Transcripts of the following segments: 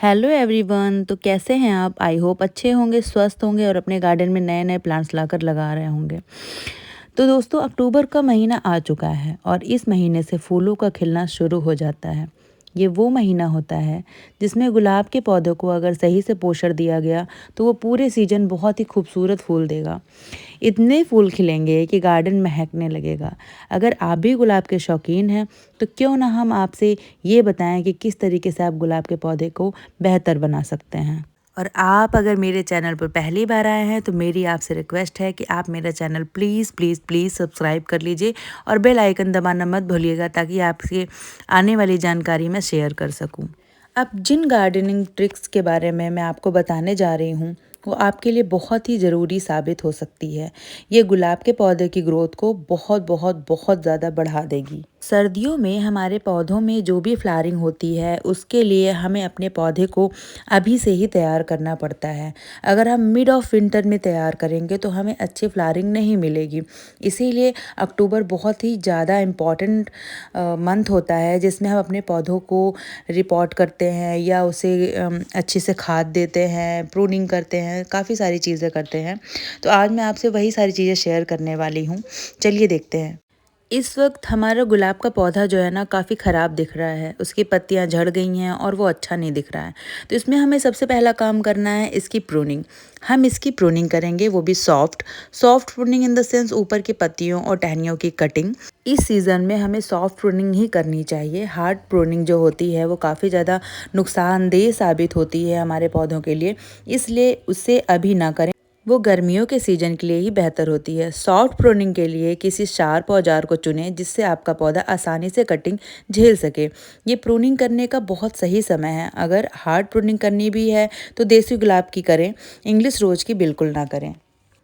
Hello everyone. तो कैसे हैं आप? आई होप अच्छे होंगे, स्वस्थ होंगे और अपने गार्डन में नए नए प्लांट्स लाकर लगा रहे होंगे। तो दोस्तों, अक्टूबर का महीना आ चुका है और इस महीने से फूलों का खिलना शुरू हो जाता है। ये वो महीना होता है जिसमें गुलाब के पौधों को अगर सही से पोषण दिया गया तो वो पूरे सीजन बहुत ही खूबसूरत फूल देगा। इतने फूल खिलेंगे कि गार्डन महकने लगेगा। अगर आप भी गुलाब के शौकीन हैं तो क्यों ना हम आपसे ये बताएं कि किस तरीके से आप गुलाब के पौधे को बेहतर बना सकते हैं। और आप अगर मेरे चैनल पर पहली बार आए हैं तो मेरी आपसे रिक्वेस्ट है कि आप मेरा channel please please please subscribe कर लीजिए और बेल आइकन दबाना मत भूलिएगा ताकि आपके आने वाली जानकारी मैं शेयर कर सकूं। अब जिन गार्डनिंग ट्रिक्स के बारे में मैं आपको बताने जा रही हूँ वो आपके लिए बहुत ही ज़रूरी साबित हो सकती है। ये गुलाब के पौधे की ग्रोथ को बहुत बहुत बहुत ज़्यादा बढ़ा देगी। सर्दियों में हमारे पौधों में जो भी फ्लावरिंग होती है उसके लिए हमें अपने पौधे को अभी से ही तैयार करना पड़ता है। अगर हम मिड ऑफ विंटर में तैयार करेंगे तो हमें अच्छी फ्लावरिंग नहीं मिलेगी। इसीलिए अक्टूबर बहुत ही ज़्यादा इम्पॉर्टेंट मंथ होता है जिसमें हम अपने पौधों को रिपोर्ट करते हैं या उसे अच्छे से खाद देते हैं, प्रूनिंग करते हैं, काफ़ी सारी चीज़ें करते हैं। तो आज मैं आपसे वही सारी चीज़ें शेयर करने वाली हूँ। चलिए देखते हैं। इस वक्त हमारा गुलाब का पौधा जो है ना काफ़ी ख़राब दिख रहा है। उसकी पत्तियां झड़ गई हैं और वो अच्छा नहीं दिख रहा है। तो इसमें हमें सबसे पहला काम करना है इसकी प्रूनिंग। हम इसकी प्रूनिंग करेंगे, वो भी soft pruning in the sense ऊपर की पत्तियों और टहनियों की कटिंग। इस सीज़न में हमें सॉफ्ट प्रूनिंग ही करनी चाहिए। हार्ड प्रूनिंग जो होती है वो काफ़ी ज़्यादा नुकसानदेह साबित होती है हमारे पौधों के लिए, इसलिए उसे अभी ना करें। वो गर्मियों के सीजन के लिए ही बेहतर होती है। सॉफ्ट प्रूनिंग के लिए किसी शार्प औजार को चुनें जिससे आपका पौधा आसानी से कटिंग झेल सके। ये प्रूनिंग करने का बहुत सही समय है। अगर हार्ड प्रूनिंग करनी भी है तो देसी गुलाब की करें, इंग्लिश रोज की बिल्कुल ना करें।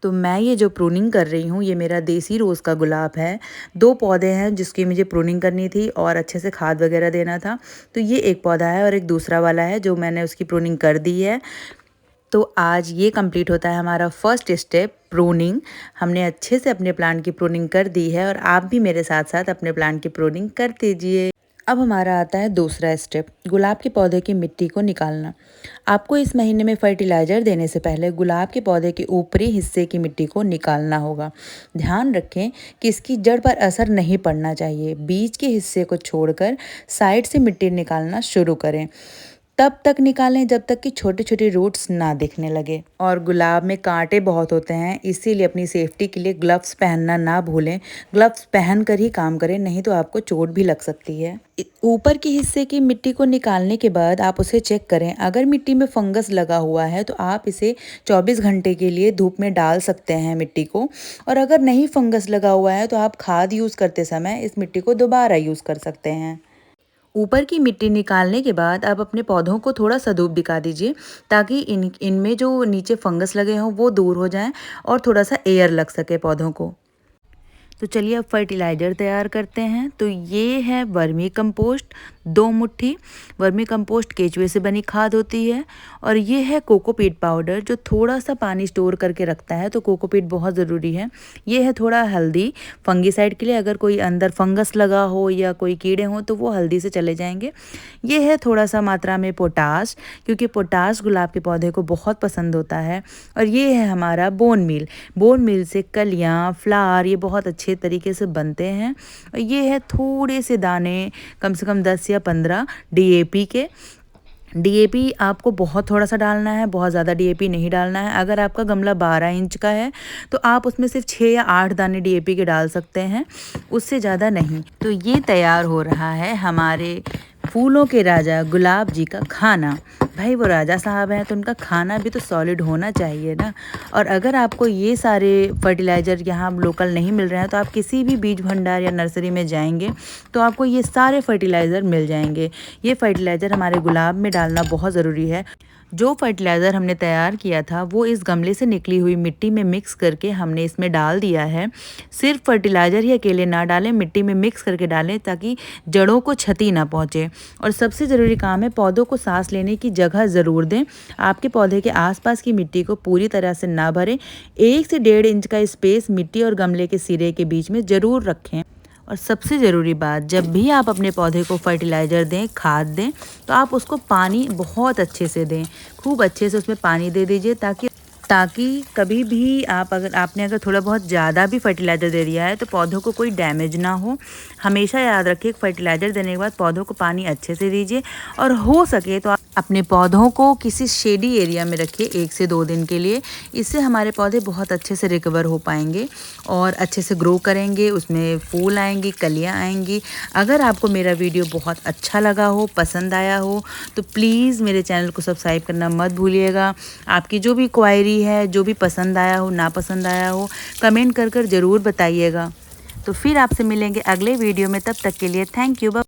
तो मैं ये जो प्रूनिंग कर रही हूँ ये मेरा देसी रोज़ का गुलाब है। 2 पौधे हैं जिसकी मुझे प्रूनिंग करनी थी और अच्छे से खाद वगैरह देना था। तो ये एक पौधा है और एक दूसरा वाला है जो मैंने उसकी प्रूनिंग कर दी है। तो आज ये कंप्लीट होता है हमारा फर्स्ट स्टेप, प्रूनिंग। हमने अच्छे से अपने प्लांट की प्रूनिंग कर दी है और आप भी मेरे साथ साथ अपने प्लांट की प्रूनिंग कर दीजिए। अब हमारा आता है दूसरा स्टेप, गुलाब के पौधे की मिट्टी को निकालना। आपको इस महीने में फर्टिलाइज़र देने से पहले गुलाब के पौधे के ऊपरी हिस्से की मिट्टी को निकालना होगा। ध्यान रखें कि इसकी जड़ पर असर नहीं पड़ना चाहिए। बीज के हिस्से को छोड़कर साइड से मिट्टी निकालना शुरू करें। तब तक निकालें जब तक कि छोटे छोटे रूट्स ना दिखने लगे। और गुलाब में कांटे बहुत होते हैं, इसीलिए अपनी सेफ्टी के लिए ग्लव्स पहनना ना भूलें। ग्लव्स पहन कर ही काम करें, नहीं तो आपको चोट भी लग सकती है। ऊपर के हिस्से की मिट्टी को निकालने के बाद आप उसे चेक करें। अगर मिट्टी में फंगस लगा हुआ है तो आप इसे 24 घंटे के लिए धूप में डाल सकते हैं मिट्टी को। और अगर नहीं फंगस लगा हुआ है तो आप खाद यूज़ करते समय इस मिट्टी को दोबारा यूज़ कर सकते हैं। ऊपर की मिट्टी निकालने के बाद आप अपने पौधों को थोड़ा सा धूप दिखा दीजिए ताकि इनमें जो नीचे फंगस लगे हों वो दूर हो जाएं और थोड़ा सा एयर लग सके पौधों को। तो चलिए अब फर्टिलाइज़र तैयार करते हैं। तो ये है वर्मी कंपोस्ट, 2 मुट्ठी। वर्मी कंपोस्ट केचुए से बनी खाद होती है। और ये है कोकोपीट पाउडर जो थोड़ा सा पानी स्टोर करके रखता है, तो कोकोपीट बहुत ज़रूरी है। ये है थोड़ा हल्दी फंगीसाइड के लिए, अगर कोई अंदर फंगस लगा हो या कोई कीड़े हों तो वो हल्दी से चले जाएंगे। ये है थोड़ा सा मात्रा में पोटाश, क्योंकि पोटाश गुलाब के पौधे को बहुत पसंद होता है। और ये है हमारा बोन मील से कलियाँ, फ्लावर ये बहुत अच्छे तरीके से बनते हैं। और ये है थोड़े से दाने, कम से कम 10 या 15 डीएपी के। डीएपी आपको बहुत थोड़ा सा डालना है, बहुत ज़्यादा डीएपी नहीं डालना है। अगर आपका गमला 12 इंच का है तो आप उसमें सिर्फ 6 या 8 दाने डीएपी के डाल सकते हैं, उससे ज़्यादा नहीं। तो ये तैयार हो रहा है हमारे फूलों के राजा गुलाब जी का खाना। भाई वो राजा साहब हैं तो उनका खाना भी तो सॉलिड होना चाहिए ना। और अगर आपको ये सारे फर्टिलाइज़र यहाँ लोकल नहीं मिल रहे हैं तो आप किसी भी बीज भंडार या नर्सरी में जाएंगे तो आपको ये सारे फर्टिलाइज़र मिल जाएंगे। ये फर्टिलाइज़र हमारे गुलाब में डालना बहुत ज़रूरी है। जो फर्टिलाइज़र हमने तैयार किया था वो इस गमले से निकली हुई मिट्टी में मिक्स करके हमने इसमें डाल दिया है। सिर्फ फर्टिलाइज़र ही अकेले ना डालें, मिट्टी में मिक्स करके डालें ताकि जड़ों को क्षति ना पहुंचे। और सबसे ज़रूरी काम है पौधों को सांस लेने की जगह ज़रूर दें। आपके पौधे के आसपास की मिट्टी को पूरी तरह से ना भरें। 1 से 1.5 इंच का स्पेस मिट्टी और गमले के सिरे के बीच में ज़रूर रखें। और सबसे ज़रूरी बात, जब भी आप अपने पौधे को फर्टिलाइज़र दें, खाद दें, तो आप उसको पानी बहुत अच्छे से दें। खूब अच्छे से उसमें पानी दे दीजिए ताकि कभी भी आपने अगर थोड़ा बहुत ज़्यादा भी फर्टिलाइज़र दे दिया है तो पौधों को कोई डैमेज ना हो। हमेशा याद रखिए फर्टिलाइज़र देने के बाद पौधों को पानी अच्छे से दीजिए और हो सके तो आप अपने पौधों को किसी शेडी एरिया में रखिए 1 से 2 दिन के लिए। इससे हमारे पौधे बहुत अच्छे से रिकवर हो पाएंगे और अच्छे से ग्रो करेंगे, उसमें फूल आएंगी, कलियाँ आएंगी। अगर आपको मेरा वीडियो बहुत अच्छा लगा हो, पसंद आया हो, तो प्लीज़ मेरे चैनल को सब्सक्राइब करना मत भूलिएगा। आपकी जो भी क्वायरी है, जो भी पसंद आया हो, ना पसंद आया हो, कमेंट कर ज़रूर बताइएगा। तो फिर आपसे मिलेंगे अगले वीडियो में, तब तक के लिए थैंक यू।